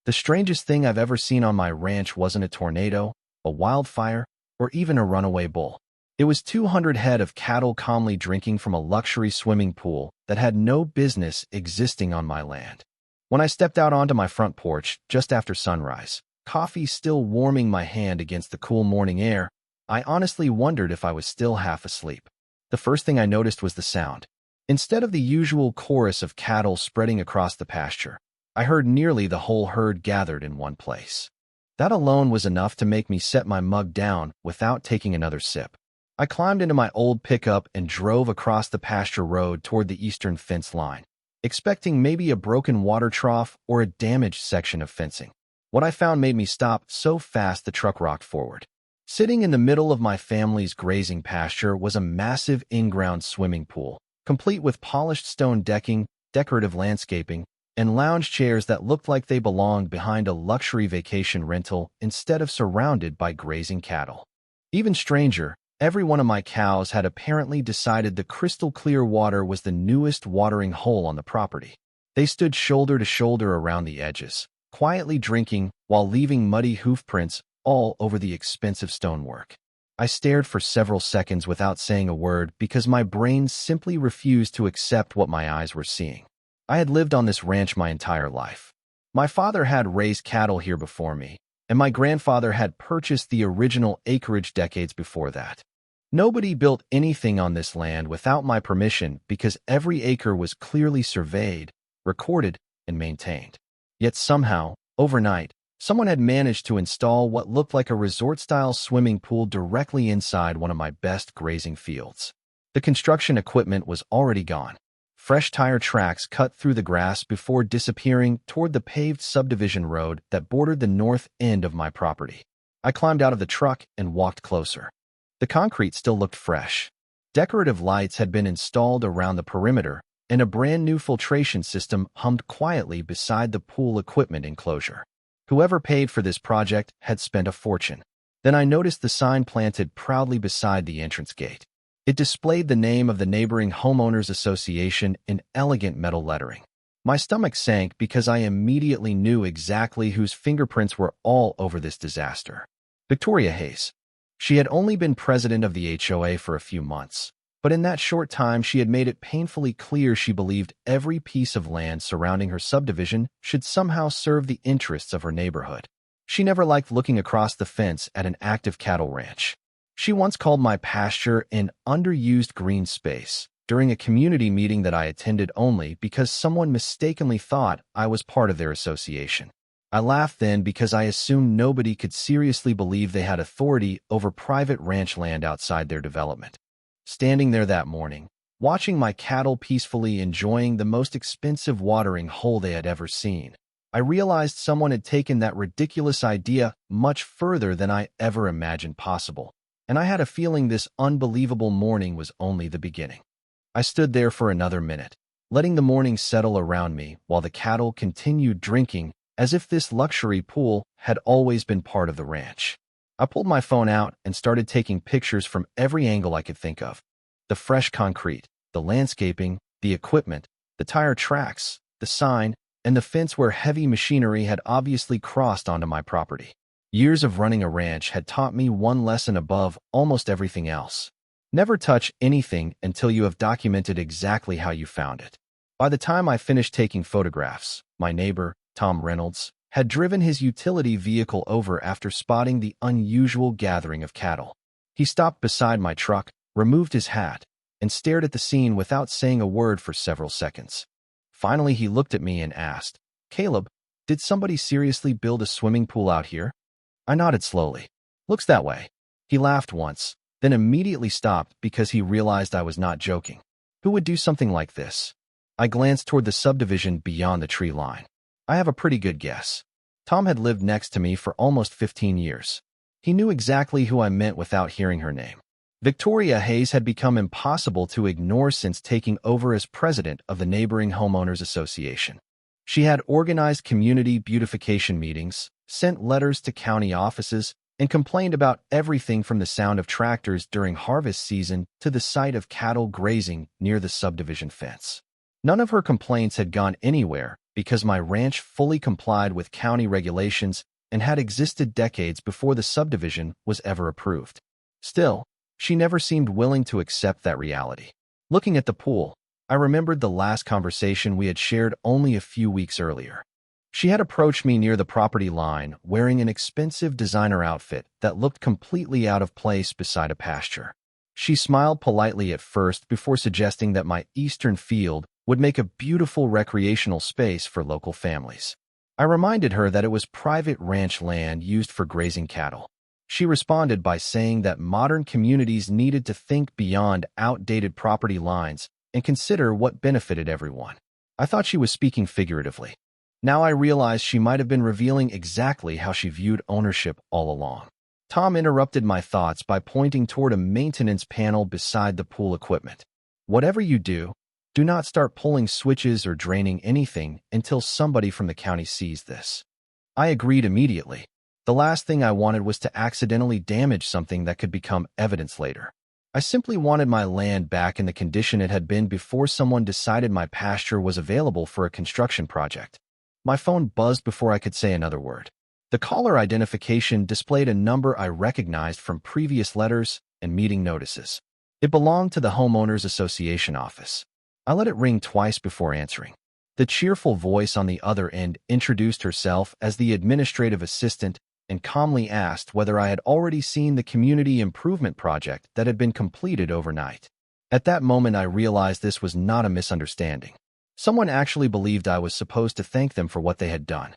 The strangest thing I've ever seen on my ranch wasn't a tornado, a wildfire, or even a runaway bull. It was 200 head of cattle calmly drinking from a luxury swimming pool that had no business existing on my land. When I stepped out onto my front porch just after sunrise, coffee still warming my hand against the cool morning air, I honestly wondered if I was still half asleep. The first thing I noticed was the sound. Instead of the usual chorus of cattle spreading across the pasture, I heard nearly the whole herd gathered in one place. That alone was enough to make me set my mug down without taking another sip. I climbed into my old pickup and drove across the pasture road toward the eastern fence line, expecting maybe a broken water trough or a damaged section of fencing. What I found made me stop so fast the truck rocked forward. Sitting in the middle of my family's grazing pasture was a massive in-ground swimming pool, complete with polished stone decking, decorative landscaping, and lounge chairs that looked like they belonged behind a luxury vacation rental instead of surrounded by grazing cattle. Even stranger, every one of my cows had apparently decided the crystal-clear water was the newest watering hole on the property. They stood shoulder to shoulder around the edges, quietly drinking while leaving muddy hoof prints all over the expensive stonework. I stared for several seconds without saying a word because my brain simply refused to accept what my eyes were seeing. I had lived on this ranch my entire life. My father had raised cattle here before me, and my grandfather had purchased the original acreage decades before that. Nobody built anything on this land without my permission because every acre was clearly surveyed, recorded, and maintained. Yet somehow, overnight, someone had managed to install what looked like a resort-style swimming pool directly inside one of my best grazing fields. The construction equipment was already gone. Fresh tire tracks cut through the grass before disappearing toward the paved subdivision road that bordered the north end of my property. I climbed out of the truck and walked closer. The concrete still looked fresh. Decorative lights had been installed around the perimeter, and a brand-new filtration system hummed quietly beside the pool equipment enclosure. Whoever paid for this project had spent a fortune. Then I noticed the sign planted proudly beside the entrance gate. It displayed the name of the neighboring homeowners association in elegant metal lettering. My stomach sank because I immediately knew exactly whose fingerprints were all over this disaster. Victoria Hayes. She had only been president of the HOA for a few months, but in that short time she had made it painfully clear she believed every piece of land surrounding her subdivision should somehow serve the interests of her neighborhood. She never liked looking across the fence at an active cattle ranch. She once called my pasture an underused green space during a community meeting that I attended only because someone mistakenly thought I was part of their association. I laughed then because I assumed nobody could seriously believe they had authority over private ranch land outside their development. Standing there that morning, watching my cattle peacefully enjoying the most expensive watering hole they had ever seen, I realized someone had taken that ridiculous idea much further than I ever imagined possible. And I had a feeling this unbelievable morning was only the beginning. I stood there for another minute, letting the morning settle around me while the cattle continued drinking as if this luxury pool had always been part of the ranch. I pulled my phone out and started taking pictures from every angle I could think of. The fresh concrete, the landscaping, the equipment, the tire tracks, the sign, and the fence where heavy machinery had obviously crossed onto my property. Years of running a ranch had taught me one lesson above almost everything else. Never touch anything until you have documented exactly how you found it. By the time I finished taking photographs, my neighbor, Tom Reynolds, had driven his utility vehicle over after spotting the unusual gathering of cattle. He stopped beside my truck, removed his hat, and stared at the scene without saying a word for several seconds. Finally, he looked at me and asked, "Caleb, did somebody seriously build a swimming pool out here?" I nodded slowly. "Looks that way." He laughed once, then immediately stopped because he realized I was not joking. Who would do something like this? I glanced toward the subdivision beyond the tree line. I have a pretty good guess. Tom had lived next to me for almost 15 years. He knew exactly who I meant without hearing her name. Victoria Hayes had become impossible to ignore since taking over as president of the neighboring homeowners association. She had organized community beautification meetings, sent letters to county offices, and complained about everything from the sound of tractors during harvest season to the sight of cattle grazing near the subdivision fence. None of her complaints had gone anywhere because my ranch fully complied with county regulations and had existed decades before the subdivision was ever approved. Still, she never seemed willing to accept that reality. Looking at the pool, I remembered the last conversation we had shared only a few weeks earlier. She had approached me near the property line wearing an expensive designer outfit that looked completely out of place beside a pasture. She smiled politely at first before suggesting that my eastern field would make a beautiful recreational space for local families. I reminded her that it was private ranch land used for grazing cattle. She responded by saying that modern communities needed to think beyond outdated property lines and consider what benefited everyone. I thought she was speaking figuratively. Now I realized she might have been revealing exactly how she viewed ownership all along. Tom interrupted my thoughts by pointing toward a maintenance panel beside the pool equipment. Whatever you do, do not start pulling switches or draining anything until somebody from the county sees this. I agreed immediately. The last thing I wanted was to accidentally damage something that could become evidence later. I simply wanted my land back in the condition it had been before someone decided my pasture was available for a construction project. My phone buzzed before I could say another word. The caller identification displayed a number I recognized from previous letters and meeting notices. It belonged to the Homeowners Association office. I let it ring twice before answering. The cheerful voice on the other end introduced herself as the administrative assistant and calmly asked whether I had already seen the community improvement project that had been completed overnight. At that moment, I realized this was not a misunderstanding. Someone actually believed I was supposed to thank them for what they had done.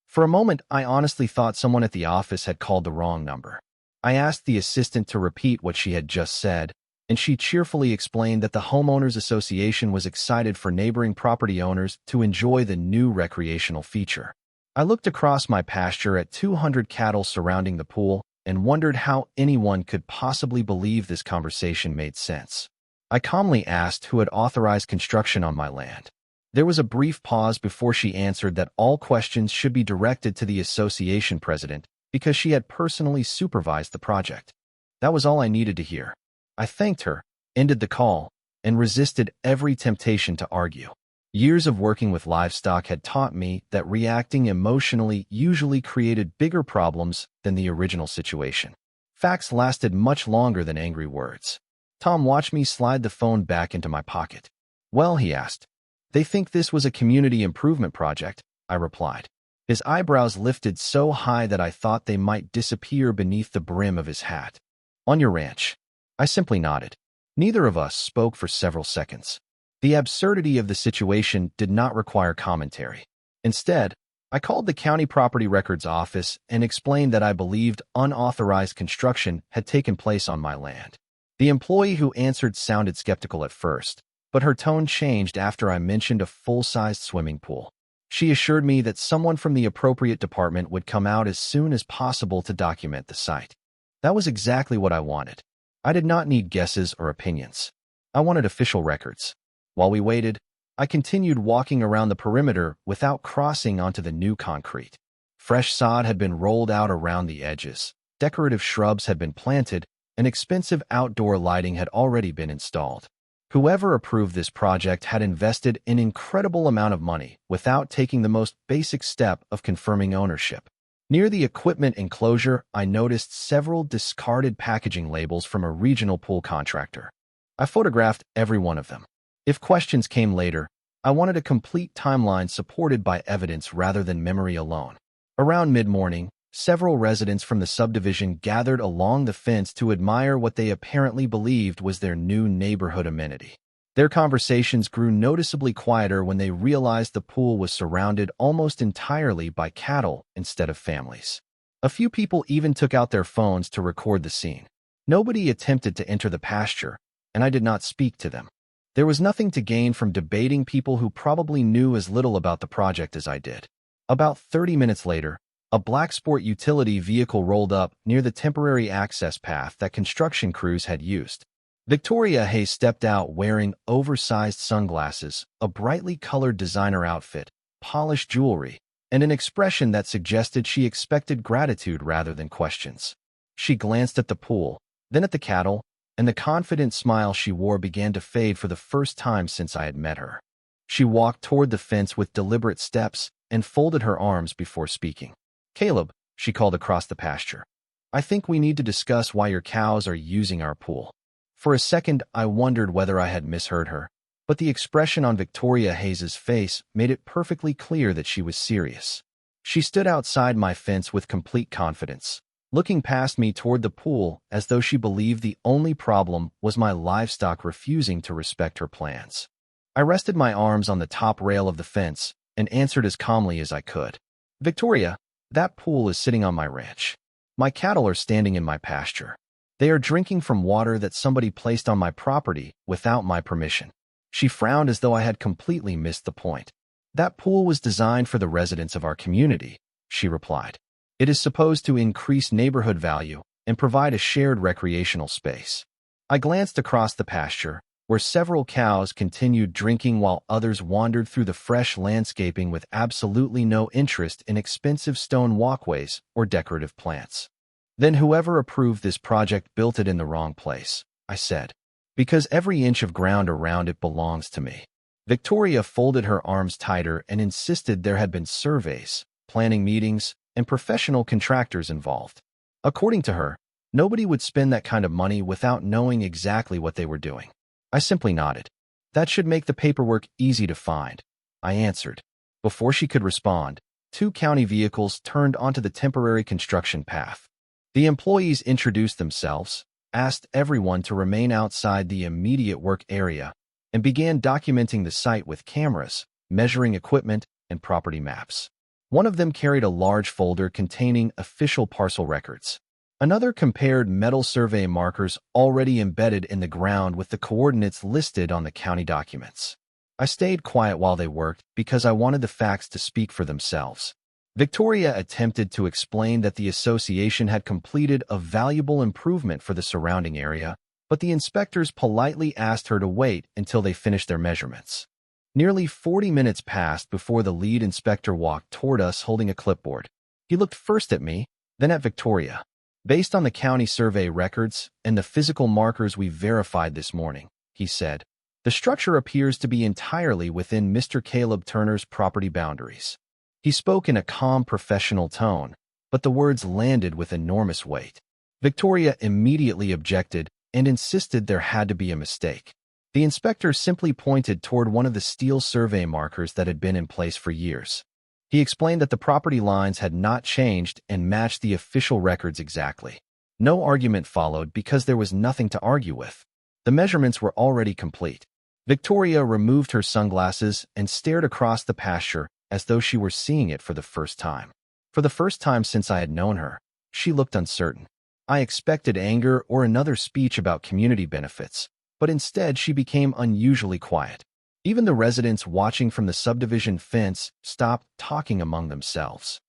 For a moment, I honestly thought someone at the office had called the wrong number. I asked the assistant to repeat what she had just said, and she cheerfully explained that the Homeowners Association was excited for neighboring property owners to enjoy the new recreational feature. I looked across my pasture at 200 cattle surrounding the pool and wondered how anyone could possibly believe this conversation made sense. I calmly asked who had authorized construction on my land. There was a brief pause before she answered that all questions should be directed to the association president because she had personally supervised the project. That was all I needed to hear. I thanked her, ended the call, and resisted every temptation to argue. Years of working with livestock had taught me that reacting emotionally usually created bigger problems than the original situation. Facts lasted much longer than angry words. Tom watched me slide the phone back into my pocket. "Well," he asked. "They think this was a community improvement project," I replied. His eyebrows lifted so high that I thought they might disappear beneath the brim of his hat. "On your ranch." I simply nodded. Neither of us spoke for several seconds. The absurdity of the situation did not require commentary. Instead, I called the county property records office and explained that I believed unauthorized construction had taken place on my land. The employee who answered sounded skeptical at first, but her tone changed after I mentioned a full-sized swimming pool. She assured me that someone from the appropriate department would come out as soon as possible to document the site. That was exactly what I wanted. I did not need guesses or opinions. I wanted official records. While we waited, I continued walking around the perimeter without crossing onto the new concrete. Fresh sod had been rolled out around the edges, decorative shrubs had been planted, and expensive outdoor lighting had already been installed. Whoever approved this project had invested an incredible amount of money without taking the most basic step of confirming ownership. Near the equipment enclosure, I noticed several discarded packaging labels from a regional pool contractor. I photographed every one of them. If questions came later, I wanted a complete timeline supported by evidence rather than memory alone. Around mid-morning, several residents from the subdivision gathered along the fence to admire what they apparently believed was their new neighborhood amenity. Their conversations grew noticeably quieter when they realized the pool was surrounded almost entirely by cattle instead of families. A few people even took out their phones to record the scene. Nobody attempted to enter the pasture, and I did not speak to them. There was nothing to gain from debating people who probably knew as little about the project as I did. About 30 minutes later, a black sport utility vehicle rolled up near the temporary access path that construction crews had used. Victoria Hayes stepped out wearing oversized sunglasses, a brightly colored designer outfit, polished jewelry, and an expression that suggested she expected gratitude rather than questions. She glanced at the pool, then at the cattle, and the confident smile she wore began to fade for the first time since I had met her. She walked toward the fence with deliberate steps and folded her arms before speaking. "Caleb," she called across the pasture, "I think we need to discuss why your cows are using our pool." For a second, I wondered whether I had misheard her, but the expression on Victoria Hayes's face made it perfectly clear that she was serious. She stood outside my fence with complete confidence, looking past me toward the pool as though she believed the only problem was my livestock refusing to respect her plans. I rested my arms on the top rail of the fence and answered as calmly as I could. "Victoria, that pool is sitting on my ranch. My cattle are standing in my pasture. They are drinking from water that somebody placed on my property without my permission." She frowned as though I had completely missed the point. "That pool was designed for the residents of our community," she replied. "It is supposed to increase neighborhood value and provide a shared recreational space." I glanced across the pasture, where several cows continued drinking while others wandered through the fresh landscaping with absolutely no interest in expensive stone walkways or decorative plants. "Then whoever approved this project built it in the wrong place," I said, "because every inch of ground around it belongs to me." Victoria folded her arms tighter and insisted there had been surveys, planning meetings, and professional contractors involved. According to her, nobody would spend that kind of money without knowing exactly what they were doing. I simply nodded. "That should make the paperwork easy to find," I answered. Before she could respond, 2 county vehicles turned onto the temporary construction path. The employees introduced themselves, asked everyone to remain outside the immediate work area, and began documenting the site with cameras, measuring equipment, and property maps. One of them carried a large folder containing official parcel records. Another compared metal survey markers already embedded in the ground with the coordinates listed on the county documents. I stayed quiet while they worked because I wanted the facts to speak for themselves. Victoria attempted to explain that the association had completed a valuable improvement for the surrounding area, but the inspectors politely asked her to wait until they finished their measurements. Nearly 40 minutes passed before the lead inspector walked toward us holding a clipboard. He looked first at me, then at Victoria. "Based on the county survey records and the physical markers we verified this morning," he said, "the structure appears to be entirely within Mr. Caleb Turner's property boundaries." He spoke in a calm, professional tone, but the words landed with enormous weight. Victoria immediately objected and insisted there had to be a mistake. The inspector simply pointed toward one of the steel survey markers that had been in place for years. He explained that the property lines had not changed and matched the official records exactly. No argument followed because there was nothing to argue with. The measurements were already complete. Victoria removed her sunglasses and stared across the pasture as though she were seeing it for the first time. For the first time since I had known her, she looked uncertain. I expected anger or another speech about community benefits, but instead she became unusually quiet. Even the residents watching from the subdivision fence stopped talking among themselves.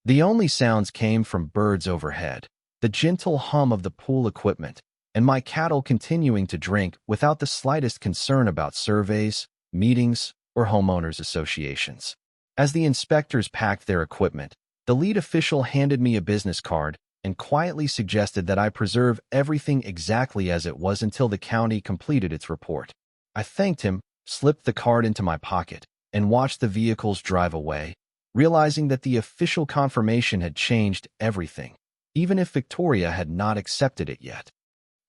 The only sounds came from birds overhead, the gentle hum of the pool equipment, and my cattle continuing to drink without the slightest concern about surveys, meetings, or homeowners associations. As the inspectors packed their equipment, the lead official handed me a business card and quietly suggested that I preserve everything exactly as it was until the county completed its report. I thanked him, slipped the card into my pocket, and watched the vehicles drive away, realizing that the official confirmation had changed everything, even if Victoria had not accepted it yet.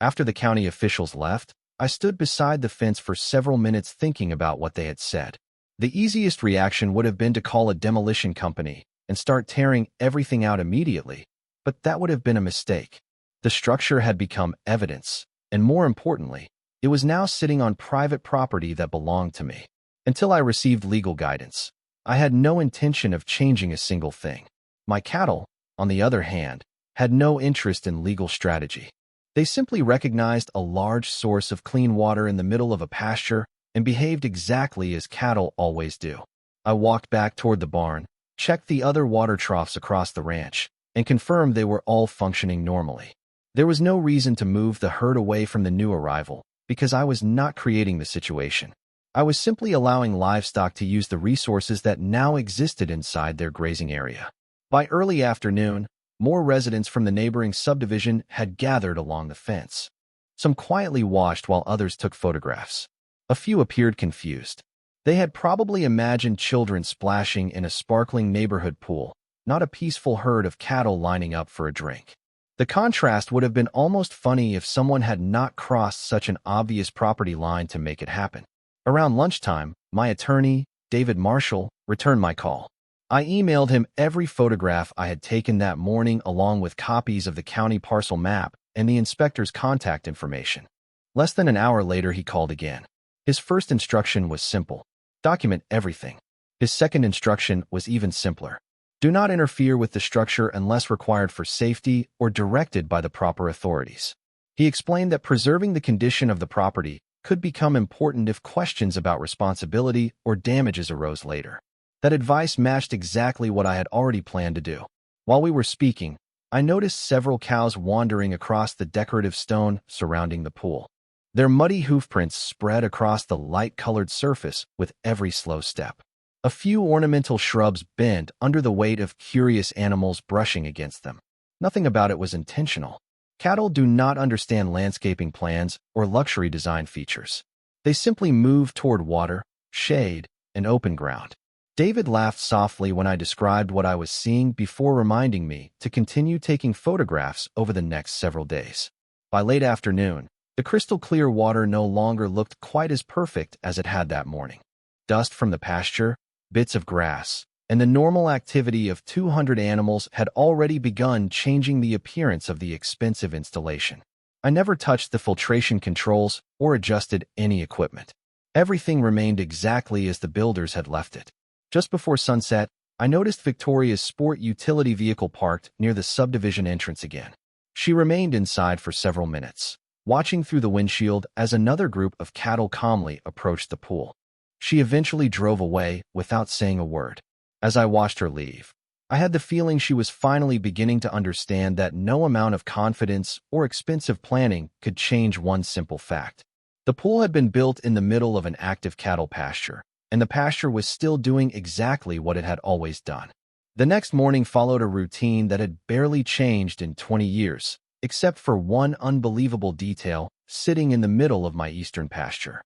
After the county officials left, I stood beside the fence for several minutes thinking about what they had said. The easiest reaction would have been to call a demolition company and start tearing everything out immediately, but that would have been a mistake. The structure had become evidence, and more importantly, it was now sitting on private property that belonged to me. Until I received legal guidance, I had no intention of changing a single thing. My cattle, on the other hand, had no interest in legal strategy. They simply recognized a large source of clean water in the middle of a pasture and behaved exactly as cattle always do. I walked back toward the barn, checked the other water troughs across the ranch, and confirmed they were all functioning normally. There was no reason to move the herd away from the new arrival, because I was not creating the situation. I was simply allowing livestock to use the resources that now existed inside their grazing area. By early afternoon, more residents from the neighboring subdivision had gathered along the fence. Some quietly watched while others took photographs. A few appeared confused. They had probably imagined children splashing in a sparkling neighborhood pool, not a peaceful herd of cattle lining up for a drink. The contrast would have been almost funny if someone had not crossed such an obvious property line to make it happen. Around lunchtime, my attorney, David Marshall, returned my call. I emailed him every photograph I had taken that morning along with copies of the county parcel map and the inspector's contact information. Less than an hour later, he called again. His first instruction was simple: document everything. His second instruction was even simpler: do not interfere with the structure unless required for safety or directed by the proper authorities. He explained that preserving the condition of the property could become important if questions about responsibility or damages arose later. That advice matched exactly what I had already planned to do. While we were speaking, I noticed several cows wandering across the decorative stone surrounding the pool. Their muddy hoofprints spread across the light-colored surface with every slow step. A few ornamental shrubs bent under the weight of curious animals brushing against them. Nothing about it was intentional. Cattle do not understand landscaping plans or luxury design features. They simply move toward water, shade, and open ground. David laughed softly when I described what I was seeing before reminding me to continue taking photographs over the next several days. By late afternoon, the crystal-clear water no longer looked quite as perfect as it had that morning. Dust from the pasture, bits of grass, and the normal activity of 200 animals had already begun changing the appearance of the expensive installation. I never touched the filtration controls or adjusted any equipment. Everything remained exactly as the builders had left it. Just before sunset, I noticed Victoria's sport utility vehicle parked near the subdivision entrance again. She remained inside for several minutes, watching through the windshield as another group of cattle calmly approached the pool. She eventually drove away without saying a word. As I watched her leave, I had the feeling she was finally beginning to understand that no amount of confidence or expensive planning could change one simple fact. The pool had been built in the middle of an active cattle pasture, and the pasture was still doing exactly what it had always done. The next morning followed a routine that had barely changed in 20 years, except for one unbelievable detail sitting in the middle of my eastern pasture.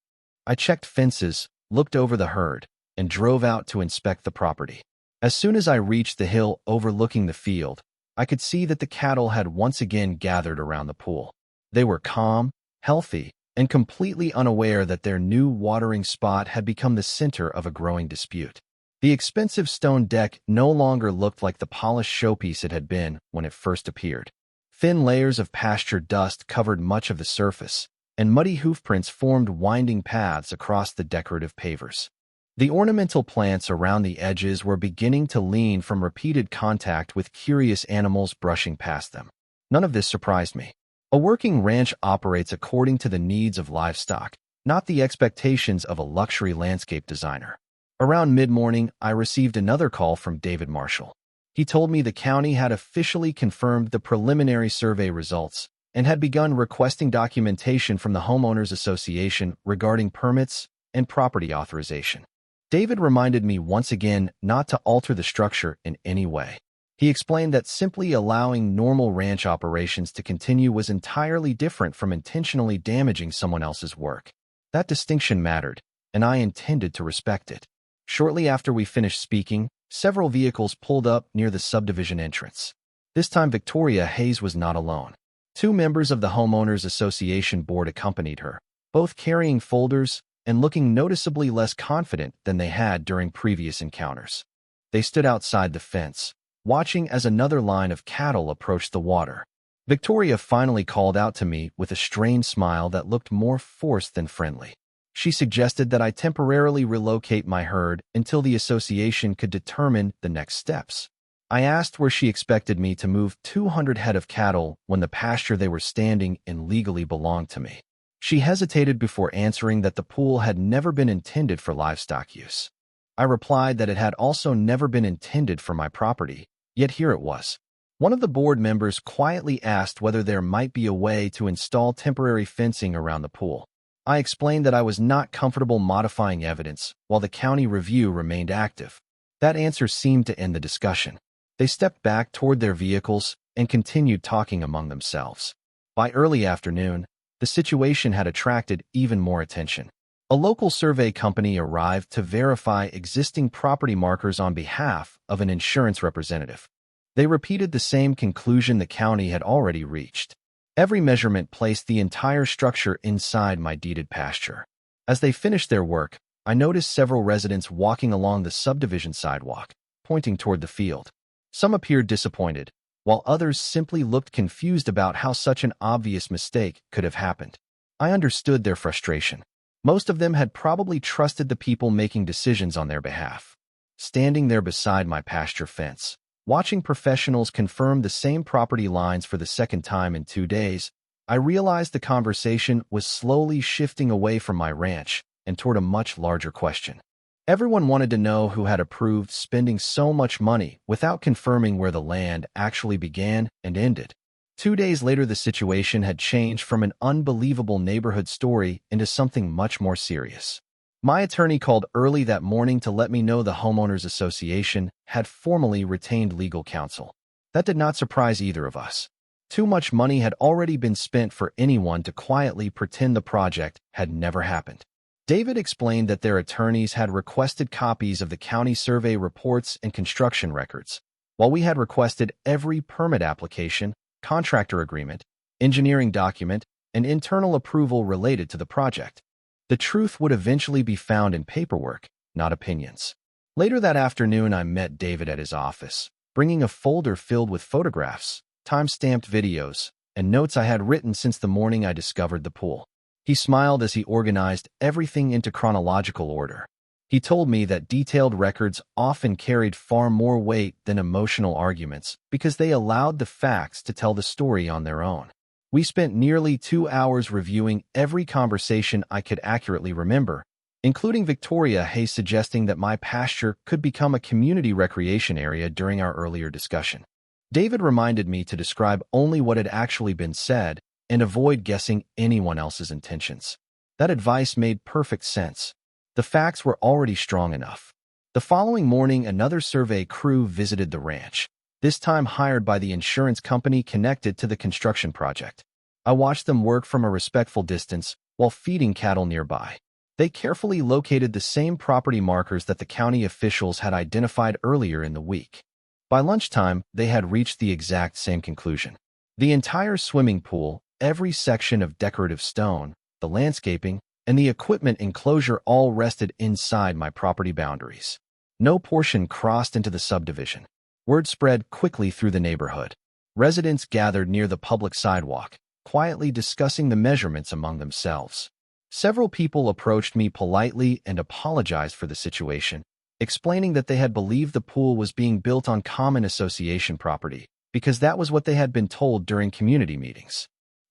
I checked fences, looked over the herd, and drove out to inspect the property. As soon as I reached the hill overlooking the field, I could see that the cattle had once again gathered around the pool. They were calm, healthy, and completely unaware that their new watering spot had become the center of a growing dispute. The expensive stone deck no longer looked like the polished showpiece it had been when it first appeared. Thin layers of pasture dust covered much of the surface, and muddy hoofprints formed winding paths across the decorative pavers. The ornamental plants around the edges were beginning to lean from repeated contact with curious animals brushing past them. None of this surprised me. A working ranch operates according to the needs of livestock, not the expectations of a luxury landscape designer. Around mid-morning, I received another call from David Marshall. He told me the county had officially confirmed the preliminary survey results and had begun requesting documentation from the Homeowners Association regarding permits and property authorization. David reminded me once again not to alter the structure in any way. He explained that simply allowing normal ranch operations to continue was entirely different from intentionally damaging someone else's work. That distinction mattered, and I intended to respect it. Shortly after we finished speaking, several vehicles pulled up near the subdivision entrance. This time Victoria Hayes was not alone. 2 members of the Homeowners Association board accompanied her, both carrying folders and looking noticeably less confident than they had during previous encounters. They stood outside the fence, watching as another line of cattle approached the water. Victoria finally called out to me with a strained smile that looked more forced than friendly. She suggested that I temporarily relocate my herd until the association could determine the next steps. I asked where she expected me to move 200 head of cattle when the pasture they were standing in legally belonged to me. She hesitated before answering that the pool had never been intended for livestock use. I replied that it had also never been intended for my property, yet here it was. One of the board members quietly asked whether there might be a way to install temporary fencing around the pool. I explained that I was not comfortable modifying evidence while the county review remained active. That answer seemed to end the discussion. They stepped back toward their vehicles and continued talking among themselves. By early afternoon, the situation had attracted even more attention. A local survey company arrived to verify existing property markers on behalf of an insurance representative. They repeated the same conclusion the county had already reached. Every measurement placed the entire structure inside my deeded pasture. As they finished their work, I noticed several residents walking along the subdivision sidewalk, pointing toward the field. Some appeared disappointed, while others simply looked confused about how such an obvious mistake could have happened. I understood their frustration. Most of them had probably trusted the people making decisions on their behalf. Standing there beside my pasture fence, watching professionals confirm the same property lines for the second time in 2 days, I realized the conversation was slowly shifting away from my ranch and toward a much larger question. Everyone wanted to know who had approved spending so much money without confirming where the land actually began and ended. 2 days later, the situation had changed from an unbelievable neighborhood story into something much more serious. My attorney called early that morning to let me know the Homeowners Association had formally retained legal counsel. That did not surprise either of us. Too much money had already been spent for anyone to quietly pretend the project had never happened. David explained that their attorneys had requested copies of the county survey reports and construction records, while we had requested every permit application, contractor agreement, engineering document, and internal approval related to the project. The truth would eventually be found in paperwork, not opinions. Later that afternoon, I met David at his office, bringing a folder filled with photographs, time-stamped videos, and notes I had written since the morning I discovered the pool. He smiled as he organized everything into chronological order. He told me that detailed records often carried far more weight than emotional arguments because they allowed the facts to tell the story on their own. We spent nearly 2 hours reviewing every conversation I could accurately remember, including Victoria Hayes suggesting that my pasture could become a community recreation area during our earlier discussion. David reminded me to describe only what had actually been said and avoid guessing anyone else's intentions. That advice made perfect sense. The facts were already strong enough. The following morning, another survey crew visited the ranch, this time hired by the insurance company connected to the construction project. I watched them work from a respectful distance while feeding cattle nearby. They carefully located the same property markers that the county officials had identified earlier in the week. By lunchtime, they had reached the exact same conclusion. The entire swimming pool, every section of decorative stone, the landscaping, and the equipment enclosure all rested inside my property boundaries. No portion crossed into the subdivision. Word spread quickly through the neighborhood. Residents gathered near the public sidewalk, quietly discussing the measurements among themselves. Several people approached me politely and apologized for the situation, explaining that they had believed the pool was being built on common association property because that was what they had been told during community meetings.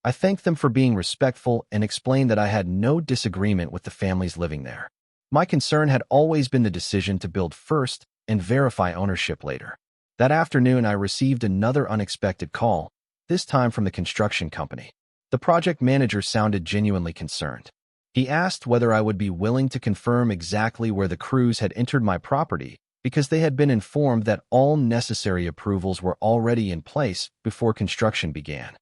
I thanked them for being respectful and explained that I had no disagreement with the families living there. My concern had always been the decision to build first and verify ownership later. That afternoon, I received another unexpected call, this time from the construction company. The project manager sounded genuinely concerned. He asked whether I would be willing to confirm exactly where the crews had entered my property because they had been informed that all necessary approvals were already in place before construction began.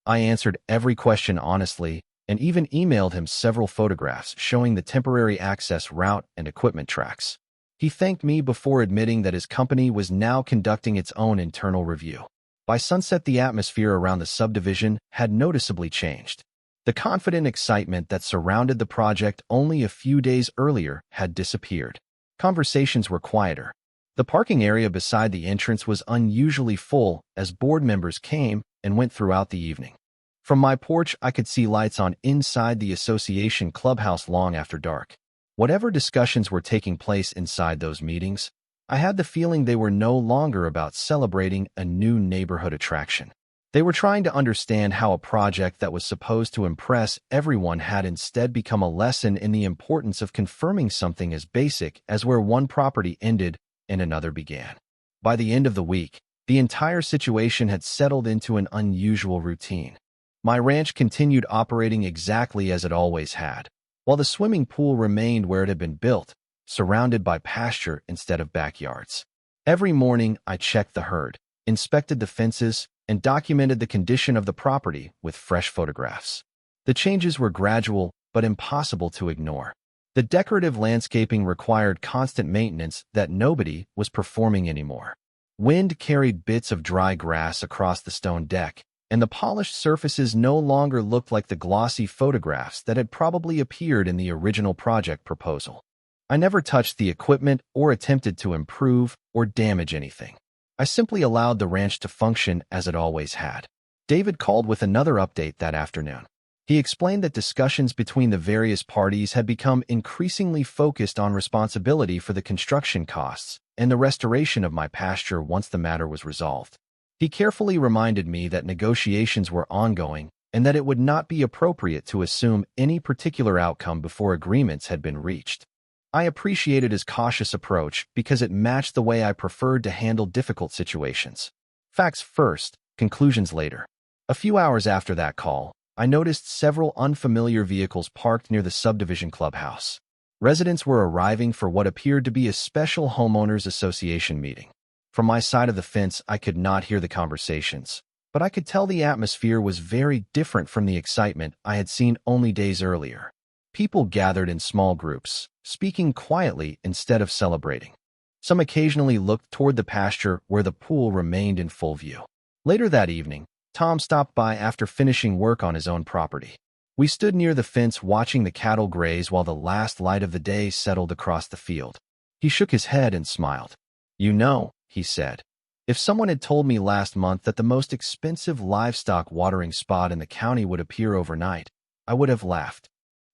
I answered every question honestly and even emailed him several photographs showing the temporary access route and equipment tracks. He thanked me before admitting that his company was now conducting its own internal review. By sunset, the atmosphere around the subdivision had noticeably changed. The confident excitement that surrounded the project only a few days earlier had disappeared. Conversations were quieter. The parking area beside the entrance was unusually full as board members came and went throughout the evening. From my porch, I could see lights on inside the association clubhouse long after dark. Whatever discussions were taking place inside those meetings, I had the feeling they were no longer about celebrating a new neighborhood attraction. They were trying to understand how a project that was supposed to impress everyone had instead become a lesson in the importance of confirming something as basic as where one property ended and another began. By the end of the week, the entire situation had settled into an unusual routine. My ranch continued operating exactly as it always had, while the swimming pool remained where it had been built, surrounded by pasture instead of backyards. Every morning, I checked the herd, inspected the fences, and documented the condition of the property with fresh photographs. The changes were gradual but impossible to ignore. The decorative landscaping required constant maintenance that nobody was performing anymore. Wind carried bits of dry grass across the stone deck, and the polished surfaces no longer looked like the glossy photographs that had probably appeared in the original project proposal. I never touched the equipment or attempted to improve or damage anything. I simply allowed the ranch to function as it always had. David called with another update that afternoon. He explained that discussions between the various parties had become increasingly focused on responsibility for the construction costs and the restoration of my pasture once the matter was resolved. He carefully reminded me that negotiations were ongoing and that it would not be appropriate to assume any particular outcome before agreements had been reached. I appreciated his cautious approach because it matched the way I preferred to handle difficult situations. Facts first, conclusions later. A few hours after that call, I noticed several unfamiliar vehicles parked near the subdivision clubhouse. Residents were arriving for what appeared to be a special homeowners association meeting. From my side of the fence, I could not hear the conversations, but I could tell the atmosphere was very different from the excitement I had seen only days earlier. People gathered in small groups, speaking quietly instead of celebrating. Some occasionally looked toward the pasture where the pool remained in full view. Later that evening, Tom stopped by after finishing work on his own property. We stood near the fence watching the cattle graze while the last light of the day settled across the field. He shook his head and smiled. "You know," he said, "if someone had told me last month that the most expensive livestock watering spot in the county would appear overnight, I would have laughed."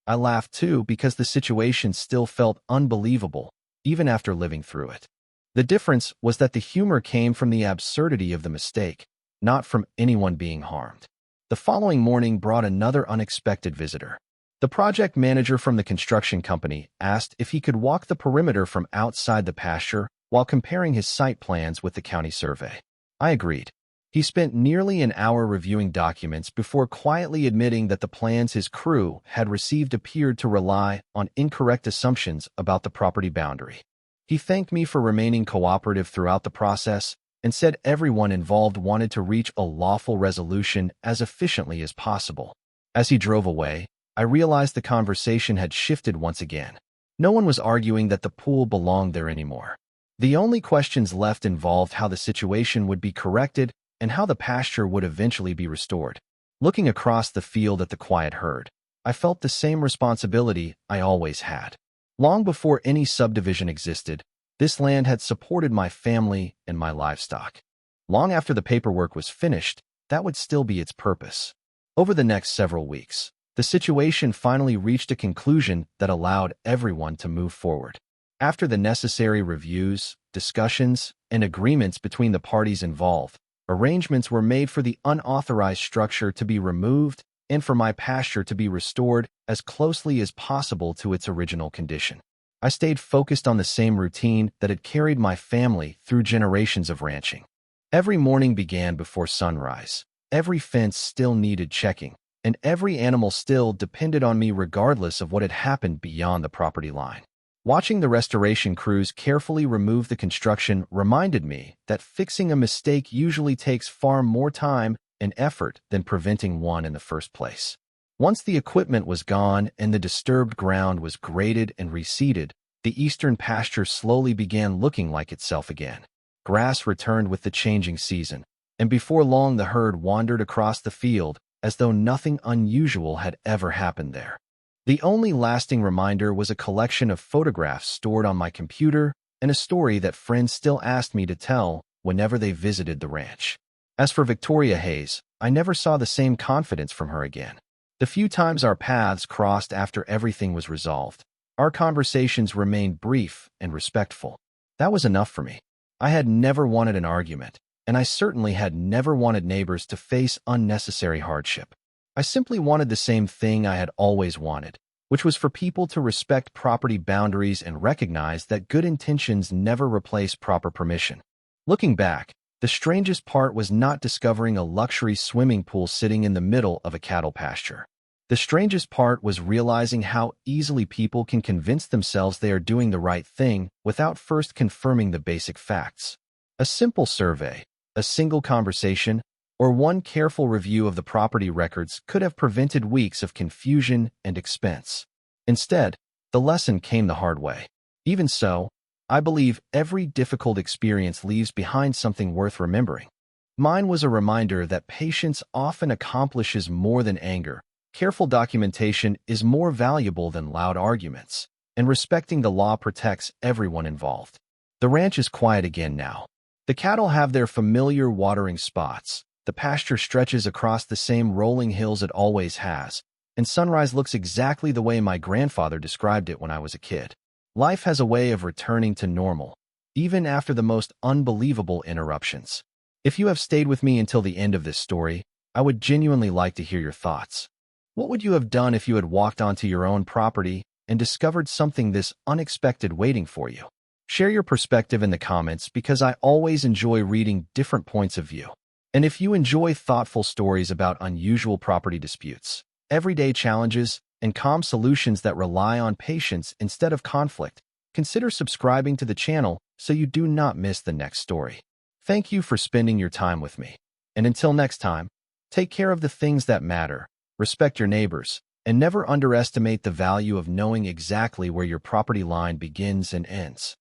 I laughed too because the situation still felt unbelievable, even after living through it. The difference was that the humor came from the absurdity of the mistake, not from anyone being harmed. The following morning brought another unexpected visitor. The project manager from the construction company asked if he could walk the perimeter from outside the pasture while comparing his site plans with the county survey. I agreed. He spent nearly an hour reviewing documents before quietly admitting that the plans his crew had received appeared to rely on incorrect assumptions about the property boundary. He thanked me for remaining cooperative throughout the process and said everyone involved wanted to reach a lawful resolution as efficiently as possible. As he drove away, I realized the conversation had shifted once again. No one was arguing that the pool belonged there anymore. The only questions left involved how the situation would be corrected and how the pasture would eventually be restored. Looking across the field at the quiet herd, I felt the same responsibility I always had. Long before any subdivision existed, this land had supported my family and my livestock. Long after the paperwork was finished, that would still be its purpose. Over the next several weeks, the situation finally reached a conclusion that allowed everyone to move forward. After the necessary reviews, discussions, and agreements between the parties involved, arrangements were made for the unauthorized structure to be removed and for my pasture to be restored as closely as possible to its original condition. I stayed focused on the same routine that had carried my family through generations of ranching. Every morning began before sunrise. Every fence still needed checking, and every animal still depended on me regardless of what had happened beyond the property line. Watching the restoration crews carefully remove the construction reminded me that fixing a mistake usually takes far more time and effort than preventing one in the first place. Once the equipment was gone and the disturbed ground was graded and reseeded, the eastern pasture slowly began looking like itself again. Grass returned with the changing season, and before long the herd wandered across the field as though nothing unusual had ever happened there. The only lasting reminder was a collection of photographs stored on my computer and a story that friends still asked me to tell whenever they visited the ranch. As for Victoria Hayes, I never saw the same confidence from her again. The few times our paths crossed after everything was resolved, our conversations remained brief and respectful. That was enough for me. I had never wanted an argument, and I certainly had never wanted neighbors to face unnecessary hardship. I simply wanted the same thing I had always wanted, which was for people to respect property boundaries and recognize that good intentions never replace proper permission. Looking back, the strangest part was not discovering a luxury swimming pool sitting in the middle of a cattle pasture. The strangest part was realizing how easily people can convince themselves they are doing the right thing without first confirming the basic facts. A simple survey, a single conversation, or one careful review of the property records could have prevented weeks of confusion and expense. Instead, The lesson came the hard way. Even so, I believe every difficult experience leaves behind something worth remembering. Mine was a reminder that patience often accomplishes more than anger. Careful documentation is more valuable than loud arguments, and respecting the law protects everyone involved. The ranch is quiet again now. The cattle have their familiar watering spots. The pasture stretches across the same rolling hills it always has, and sunrise looks exactly the way my grandfather described it when I was a kid. Life has a way of returning to normal, even after the most unbelievable interruptions. If you have stayed with me until the end of this story, I would genuinely like to hear your thoughts. What would you have done if you had walked onto your own property and discovered something this unexpected waiting for you? Share your perspective in the comments because I always enjoy reading different points of view. And if you enjoy thoughtful stories about unusual property disputes, everyday challenges, and calm solutions that rely on patience instead of conflict, consider subscribing to the channel so you do not miss the next story. Thank you for spending your time with me. And until next time, take care of the things that matter, respect your neighbors, and never underestimate the value of knowing exactly where your property line begins and ends.